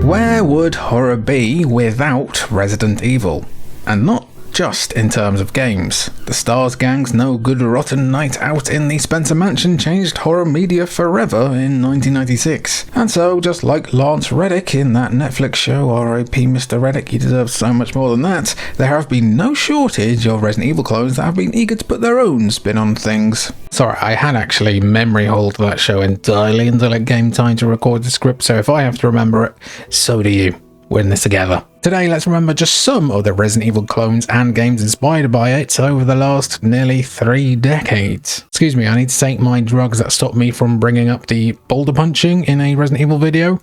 Where would horror be without Resident Evil? And not just in terms of games. The Stars Gang's No Good Rotten Night Out in the Spencer Mansion changed horror media forever in 1996. And so, just like Lance Reddick in that Netflix show, R.I.P. Mr. Reddick, he deserves so much more than that, there have been no shortage of Resident Evil clones that have been eager to put their own spin on things. Sorry, I had actually memory hold that show entirely until it came time to record the script, so if I have to remember it, so do you. We're in this together. Today, let's remember just some of the Resident Evil clones and games inspired by it over the last nearly 3 decades. Excuse me, I need to take my drugs that stopped me from bringing up the boulder punching in a Resident Evil video.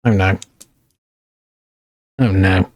Oh no. Oh no.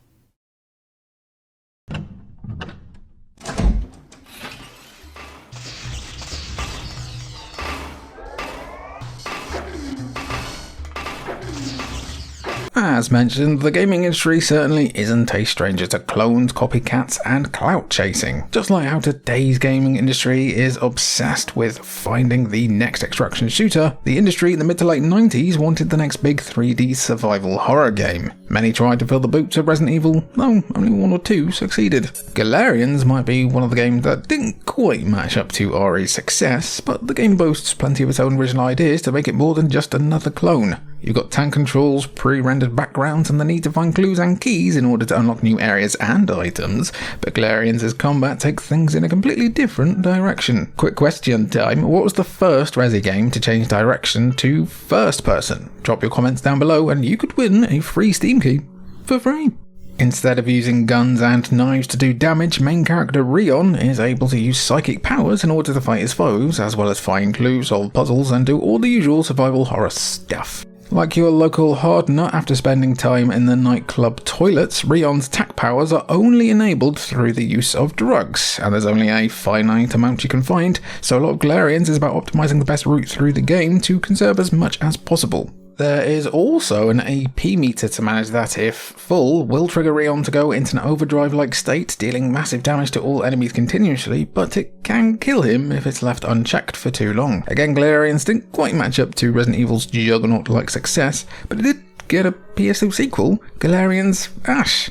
As mentioned, the gaming industry certainly isn't a stranger to clones, copycats, and clout chasing. Just like how today's gaming industry is obsessed with finding the next extraction shooter, the industry in the mid to late 90s wanted the next big 3D survival horror game. Many tried to fill the boots of Resident Evil, though only 1 or 2 succeeded. Galarians might be one of the games that didn't quite match up to RE's success, but the game boasts plenty of its own original ideas to make it more than just another clone. You've got tank controls, pre-rendered backgrounds, and the need to find clues and keys in order to unlock new areas and items, but Galarians' combat takes things in a completely different direction. Quick question time, what was the first Resi game to change direction to first person? Drop your comments down below and you could win a free Steam key for free. Instead of using guns and knives to do damage, main character Rion is able to use psychic powers in order to fight his foes, as well as find clues, solve puzzles, and do all the usual survival horror stuff. Like your local hard nut after spending time in the nightclub toilets, Rion's attack powers are only enabled through the use of drugs, and there's only a finite amount you can find, so a lot of Galarians is about optimizing the best route through the game to conserve as much as possible. There is also an AP meter to manage that. If full, will trigger Rion to go into an overdrive-like state, dealing massive damage to all enemies continuously, but it can kill him if it's left unchecked for too long. Again, Galarians didn't quite match up to Resident Evil's Juggernaut-like success, but it did get a PS2 sequel, Galarians Ash.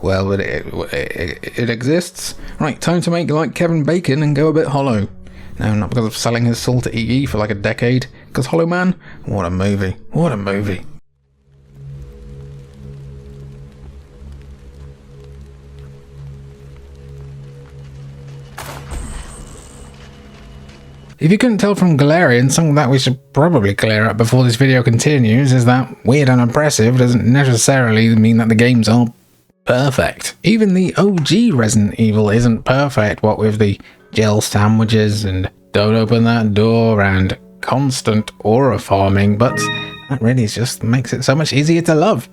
Well, it exists. Right, time to make like Kevin Bacon and go a bit hollow. No, not because of selling his soul to EE for like a decade, because Hollow Man, what a movie, what a movie. If you couldn't tell from Galarian, something that we should probably clear up before this video continues is that weird and impressive doesn't necessarily mean that the games are perfect. Even the OG Resident Evil isn't perfect, what with the gel sandwiches and don't open that door and constant aura farming, but that really just makes it so much easier to love.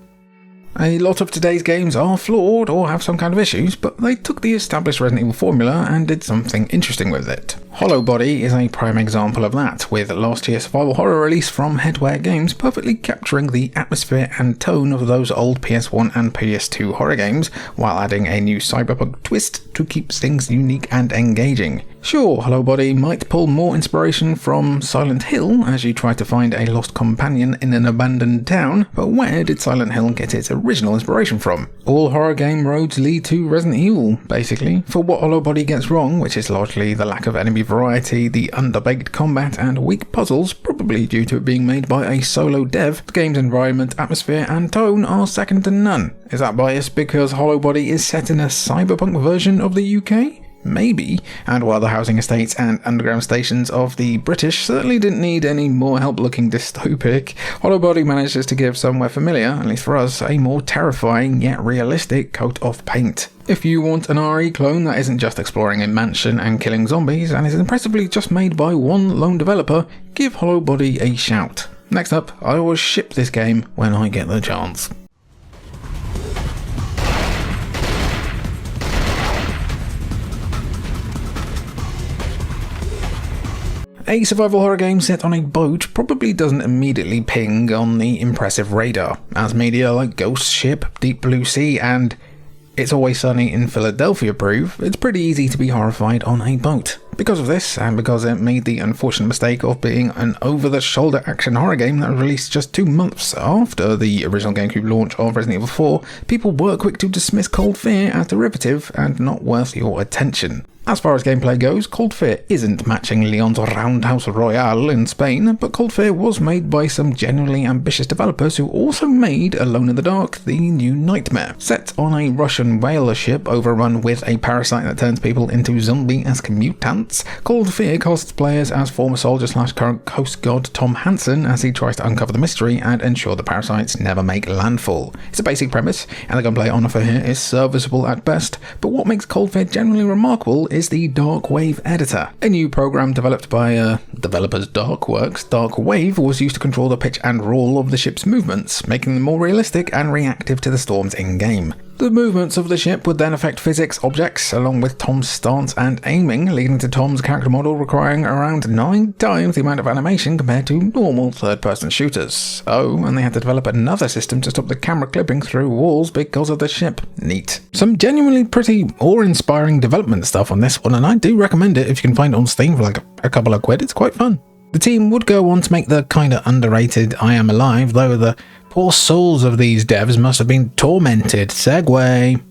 A lot of today's games are flawed or have some kind of issues, but they took the established Resident Evil formula and did something interesting with it. Hollow Body is a prime example of that, with last year's survival horror release from Headwear Games perfectly capturing the atmosphere and tone of those old PS1 and PS2 horror games, while adding a new cyberpunk twist to keep things unique and engaging. Sure, Hollow Body might pull more inspiration from Silent Hill as you try to find a lost companion in an abandoned town, but where did Silent Hill get its original inspiration from? All horror game roads lead to Resident Evil, basically. For what Hollow Body gets wrong, which is largely the lack of enemy variety, the underbaked combat, and weak puzzles, probably due to it being made by a solo dev, the game's environment, atmosphere, and tone are second to none. Is that biased because Hollow Body is set in a cyberpunk version of the UK? Maybe, and while the housing estates and underground stations of the British certainly didn't need any more help looking dystopic, Hollow Body manages to give somewhere familiar, at least for us, a more terrifying yet realistic coat of paint. If you want an RE clone that isn't just exploring a mansion and killing zombies and is impressively just made by one lone developer, give Hollow Body a shout. Next up, I always ship this game when I get the chance. A survival horror game set on a boat probably doesn't immediately ping on the impressive radar, as media like Ghost Ship, Deep Blue Sea, and It's Always Sunny in Philadelphia prove, it's pretty easy to be horrified on a boat. Because of this, and because it made the unfortunate mistake of being an over-the-shoulder action horror game that was released just 2 months after the original GameCube launch of Resident Evil 4, people were quick to dismiss Cold Fear as derivative and not worth your attention. As far as gameplay goes, Cold Fear isn't matching Leon's Roundhouse Royale in Spain, but Cold Fear was made by some genuinely ambitious developers who also made Alone in the Dark: The New Nightmare. Set on a Russian whaler ship overrun with a parasite that turns people into zombie-esque mutants, Cold Fear casts players as former soldier/current Coast Guard Tom Hansen as he tries to uncover the mystery and ensure the parasites never make landfall. It's a basic premise, and the gunplay on offer here is serviceable at best, but what makes Cold Fear genuinely remarkable is the Dark Wave editor. A new program developed by developers Darkworks, Dark Wave was used to control the pitch and roll of the ship's movements, making them more realistic and reactive to the storms in-game. The movements of the ship would then affect physics objects, along with Tom's stance and aiming, leading to Tom's character model requiring around 9 times the amount of animation compared to normal third-person shooters. Oh, and they had to develop another system to stop the camera clipping through walls because of the ship. Neat. Some genuinely pretty awe-inspiring development stuff on this one, and I do recommend it if you can find it on Steam for like a couple of quid. It's quite fun. The team would go on to make the kinda underrated I Am Alive, though the poor souls of these devs must have been tormented. Segway.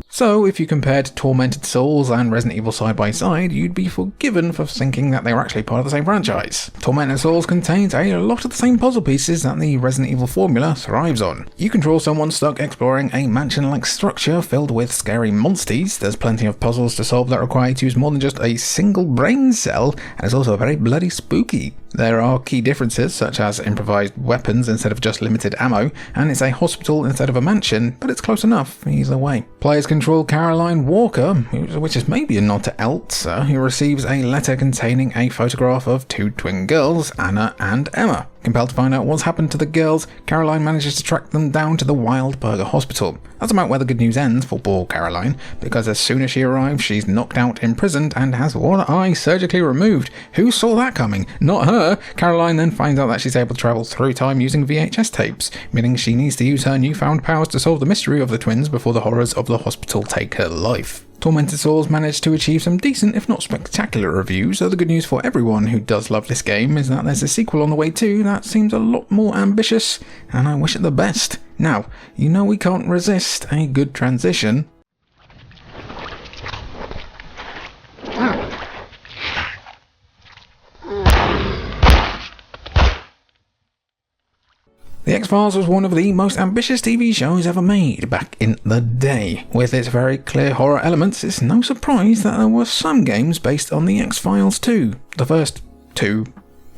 So, if you compared Tormented Souls and Resident Evil side by side, you'd be forgiven for thinking that they were actually part of the same franchise. Tormented Souls contains a lot of the same puzzle pieces that the Resident Evil formula thrives on. You control someone stuck exploring a mansion-like structure filled with scary monsters. There's plenty of puzzles to solve that require you to use more than just a single brain cell, and it's also very bloody spooky. There are key differences, such as improvised weapons instead of just limited ammo, and it's a hospital instead of a mansion, but it's close enough either way. Players control Caroline Walker, which is maybe a nod to Elsa, who receives a letter containing a photograph of 2 twin girls, Anna and Emma. Compelled to find out what's happened to the girls, Caroline manages to track them down to the Wild Burger Hospital. That's about where the good news ends for poor Caroline, because as soon as she arrives, she's knocked out, imprisoned, and has one eye surgically removed. Who saw that coming? Not her! Caroline then finds out that she's able to travel through time using VHS tapes, meaning she needs to use her newfound powers to solve the mystery of the twins before the horrors of the hospital take her life. Tormented Souls managed to achieve some decent, if not spectacular, reviews, so the good news for everyone who does love this game is that there's a sequel on the way too that seems a lot more ambitious, and I wish it the best. Now, you know we can't resist a good transition. The X-Files was one of the most ambitious TV shows ever made back in the day. With its very clear horror elements, it's no surprise that there were some games based on the X-Files too. The first 2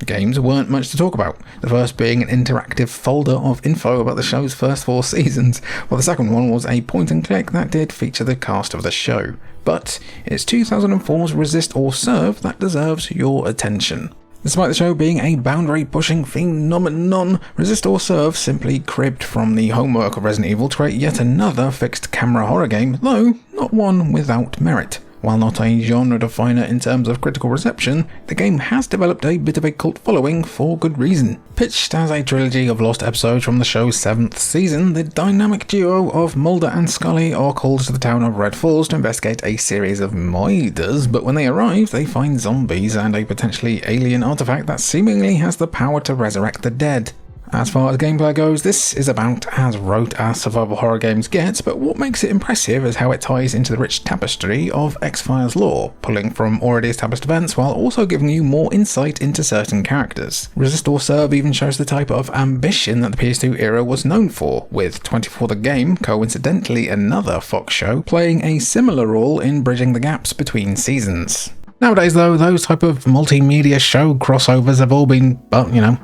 games weren't much to talk about, the first being an interactive folder of info about the show's first 4 seasons, while the second one was a point-and-click that did feature the cast of the show. But it's 2004's Resist or Serve that deserves your attention. Despite the show being a boundary-pushing phenomenon, Resist or Serve simply cribbed from the homework of Resident Evil to create yet another fixed-camera horror game, though not one without merit. While not a genre definer in terms of critical reception, the game has developed a bit of a cult following for good reason. Pitched as a trilogy of lost episodes from the show's 7th season, the dynamic duo of Mulder and Scully are called to the town of Red Falls to investigate a series of murders, but when they arrive, they find zombies and a potentially alien artifact that seemingly has the power to resurrect the dead. As far as gameplay goes, this is about as rote as survival horror games get, but what makes it impressive is how it ties into the rich tapestry of X-Files lore, pulling from already established events while also giving you more insight into certain characters. Resist or Serve even shows the type of ambition that the PS2 era was known for, with 24 the Game, coincidentally another Fox show, playing a similar role in bridging the gaps between seasons. Nowadays though, those type of multimedia show crossovers have all been, well,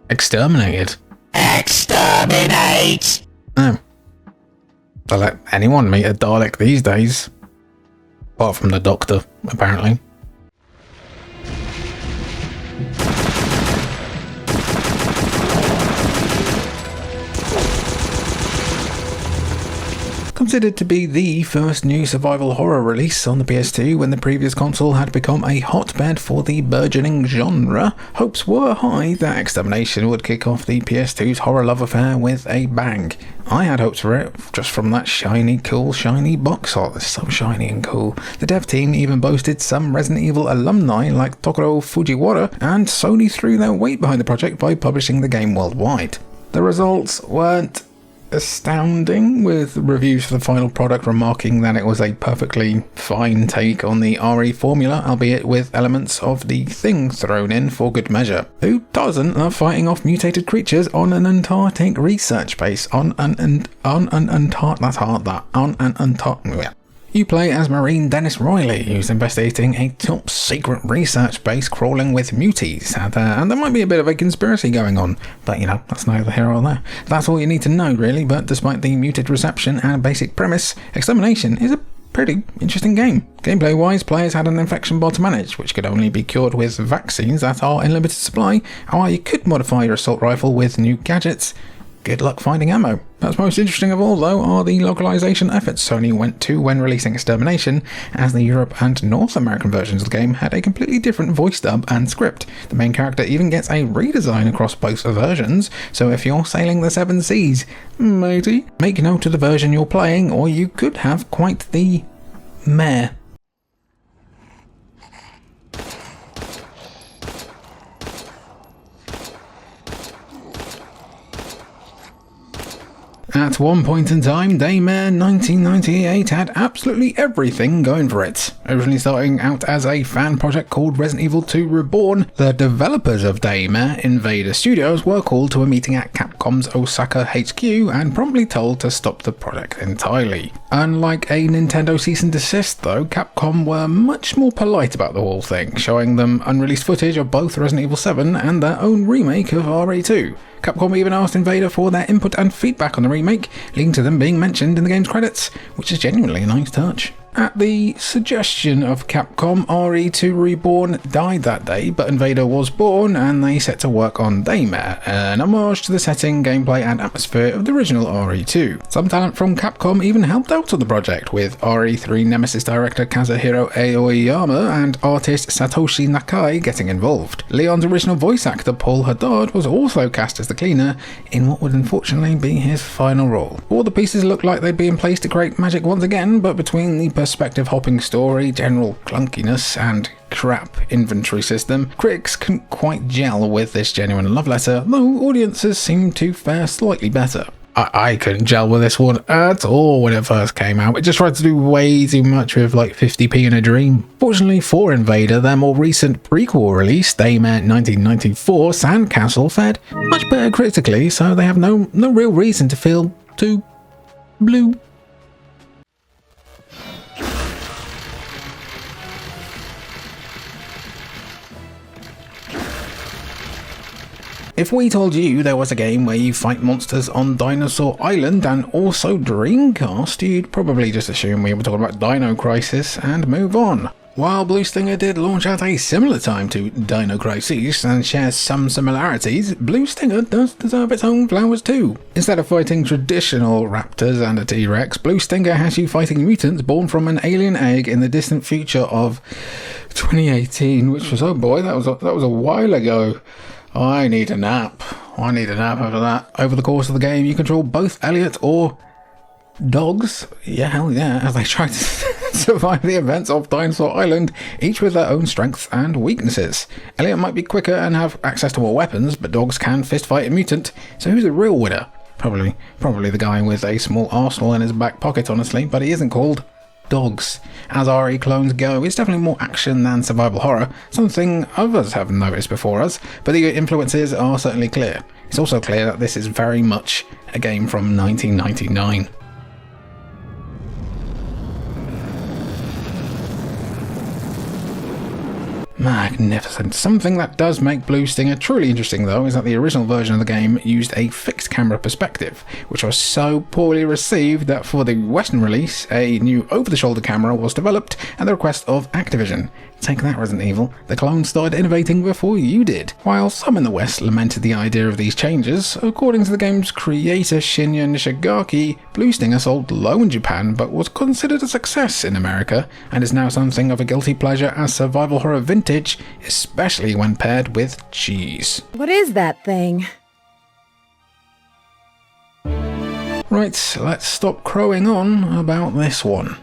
exterminated. Exterminate! Oh. They'll let anyone meet a Dalek these days. Apart from the Doctor, apparently. Considered to be the first new survival horror release on the PS2 when the previous console had become a hotbed for the burgeoning genre, hopes were high that Extermination would kick off the PS2's horror love affair with a bang. I had hopes for it, just from that shiny box art. It's so shiny and cool. The dev team even boasted some Resident Evil alumni like Tokuro Fujiwara, and Sony threw their weight behind the project by publishing the game worldwide. The results weren't astounding, with reviews for the final product remarking that it was a perfectly fine take on the RE formula, albeit with elements of the Thing thrown in for good measure. Who doesn't love fighting off mutated creatures on an Antarctic research base? You play as Marine Dennis Riley, who's investigating a top-secret research base crawling with muties, and there might be a bit of a conspiracy going on, but you know, that's neither here or there. That's all you need to know, really, but despite the muted reception and basic premise, Extermination is a pretty interesting game. Gameplay-wise, players had an infection bot to manage, which could only be cured with vaccines that are in limited supply, or you could modify your assault rifle with new gadgets. Good luck finding ammo. What's most interesting of all, though, are the localization efforts Sony went to when releasing Extermination, as the Europe and North American versions of the game had a completely different voice dub and script. The main character even gets a redesign across both versions, so if you're sailing the seven seas, matey, make note of the version you're playing, or you could have quite the meh. At one point in time, Daymare 1998 had absolutely everything going for it. Originally starting out as a fan project called Resident Evil 2 Reborn, the developers of Daymare, Invader Studios, were called to a meeting at Capcom's Osaka HQ and promptly told to stop the project entirely. Unlike a Nintendo cease and desist though, Capcom were much more polite about the whole thing, showing them unreleased footage of both Resident Evil 7 and their own remake of RE2. Capcom even asked Invader for their input and feedback on the remake, leading to them being mentioned in the game's credits, which is genuinely a nice touch. At the suggestion of Capcom, RE2 Reborn died that day, but Invader was born and they set to work on Daymare, an homage to the setting, gameplay and atmosphere of the original RE2. Some talent from Capcom even helped out on the project, with RE3 Nemesis director Kazuhiro Aoyama and artist Satoshi Nakai getting involved. Leon's original voice actor Paul Haddad was also cast as the cleaner, in what would unfortunately be his final role. All the pieces looked like they'd be in place to create magic once again, but between the perspective hopping story, general clunkiness, and crap inventory system, critics couldn't quite gel with this genuine love letter, though audiences seemed to fare slightly better. I couldn't gel with this one at all when it first came out. It just tried to do way too much with like 50p in a dream. Fortunately for Invader, their more recent prequel release, Daymare 1994 Sandcastle, fared much better critically, so they have no real reason to feel too blue. If we told you there was a game where you fight monsters on Dinosaur Island and also Dreamcast, you'd probably just assume we were talking about Dino Crisis and move on. While Blue Stinger did launch at a similar time to Dino Crisis and shares some similarities, Blue Stinger does deserve its own flowers too. Instead of fighting traditional raptors and a T-Rex, Blue Stinger has you fighting mutants born from an alien egg in the distant future of 2018, which was, oh boy, that was a while ago. I need a nap after that. Over the course of the game, you control both Elliot or dogs, yeah, hell yeah, as they try to survive the events of Dinosaur Island, each with their own strengths and weaknesses. Elliot might be quicker and have access to more weapons, but dogs can fistfight a mutant, so who's the real winner? Probably the guy with a small arsenal in his back pocket, honestly, but he isn't called Dogs. As RE clones go, it's definitely more action than survival horror, something others have noticed before us, but the influences are certainly clear. It's also clear that this is very much a game from 1999. Magnificent. Something that does make Blue Stinger truly interesting though is that the original version of the game used a fixed camera perspective, which was so poorly received that for the Western release, a new over-the-shoulder camera was developed at the request of Activision. Take that, Resident Evil. The clones started innovating before you did. While some in the West lamented the idea of these changes, according to the game's creator Shinya Nishigaki, Blue Stinger sold low in Japan but was considered a success in America, and is now something of a guilty pleasure as survival horror vintage, especially when paired with cheese. What is that thing? Right, let's stop crowing on about this one.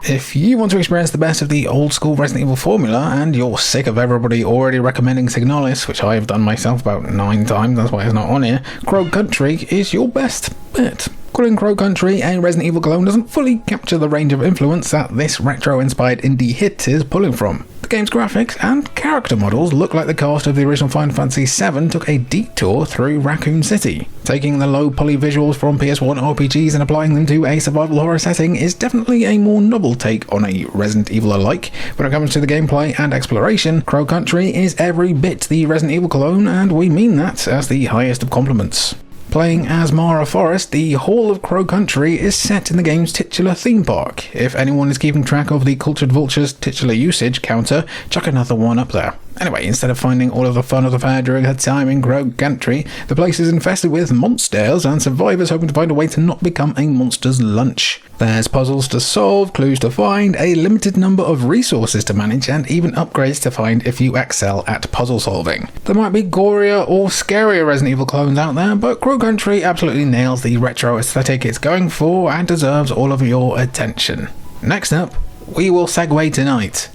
If you want to experience the best of the old school Resident Evil formula, and you're sick of everybody already recommending Signalis, which I have done myself about 9 times, that's why it's not on here, Crow Country is your best bet. Calling Crow Country a Resident Evil clone doesn't fully capture the range of influence that this retro-inspired indie hit is pulling from. The game's graphics and character models look like the cast of the original Final Fantasy VII took a detour through Raccoon City. Taking the low poly visuals from PS1 RPGs and applying them to a survival horror setting is definitely a more novel take on a Resident Evil alike. When it comes to the gameplay and exploration, Crow Country is every bit the Resident Evil clone, and we mean that as the highest of compliments. Playing as Mara Forest, the Hall of Crow Country is set in the game's titular theme park. If anyone is keeping track of the Cultured Vulture's titular usage counter, chuck another one up there. Anyway, instead of finding all of the fun of the fair during her time in Crow Country, the place is infested with monsters and survivors hoping to find a way to not become a monster's lunch. There's puzzles to solve, clues to find, a limited number of resources to manage, and even upgrades to find if you excel at puzzle solving. There might be gorier or scarier Resident Evil clones out there, but Crow Country absolutely nails the retro aesthetic it's going for and deserves all of your attention. Next up, we will segue tonight.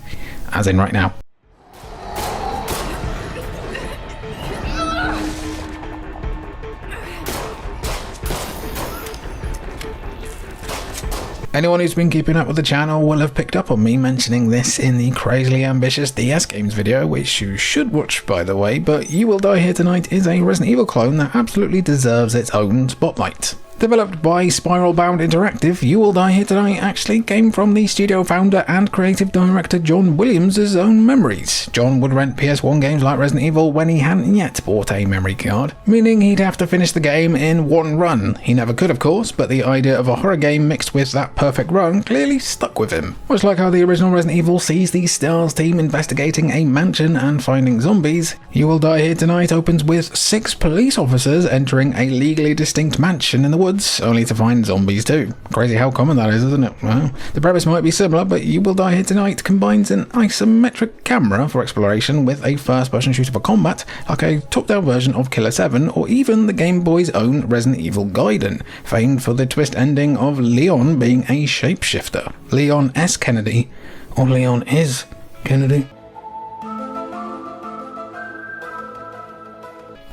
As in right now. Anyone who's been keeping up with the channel will have picked up on me mentioning this in the Crazily Ambitious DS Games video, which you should watch by the way, but You Will Die Here Tonight is a Resident Evil clone that absolutely deserves its own spotlight. Developed by Spiral Bound Interactive, You Will Die Here Tonight actually came from the studio founder and creative director John Williams' own memories. John would rent PS1 games like Resident Evil when he hadn't yet bought a memory card, meaning he'd have to finish the game in one run. He never could, of course, but the idea of a horror game mixed with that perfect run clearly stuck with him. Much like how the original Resident Evil sees the STARS team investigating a mansion and finding zombies, You Will Die Here Tonight opens with 6 police officers entering a legally distinct mansion in the woods, only to find zombies too. Crazy how common that is, isn't it? Well, the premise might be similar, but You Will Die Here Tonight combines an isometric camera for exploration with a first-person shooter for combat, like a top-down version of Killer 7, or even the Game Boy's own Resident Evil Gaiden, famed for the twist ending of Leon being a shapeshifter. Leon S. Kennedy, or Leon is Kennedy.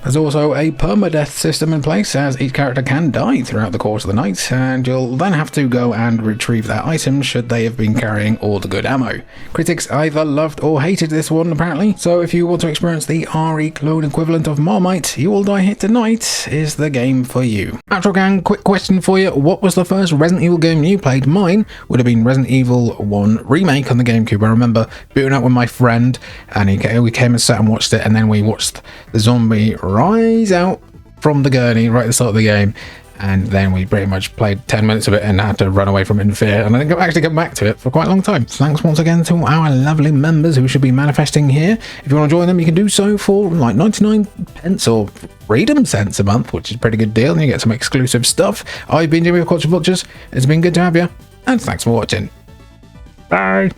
There's also a permadeath system in place, as each character can die throughout the course of the night, and you'll then have to go and retrieve their items should they have been carrying all the good ammo. Critics either loved or hated this one apparently, so if you want to experience the RE clone equivalent of Marmite, You Will Die Here Tonight is the game for you. Outro Gang, quick question for you, what was the first Resident Evil game you played? Mine would have been Resident Evil 1 Remake on the GameCube. I remember booting up with my friend, and we came and sat and watched it, and then we watched the zombie rise out from the gurney right at the start of the game, and then we pretty much played 10 minutes of it and had to run away from it in fear, and I didn't actually come back to it for quite a long time. So thanks once again to our lovely members who should be manifesting here. If you want to join them, you can do so for like 99 pence or freedom cents a month, which is a pretty good deal, and you get some exclusive stuff. I've been Jimmy with Cultured Vultures. It's been good to have you, and thanks for watching. Bye.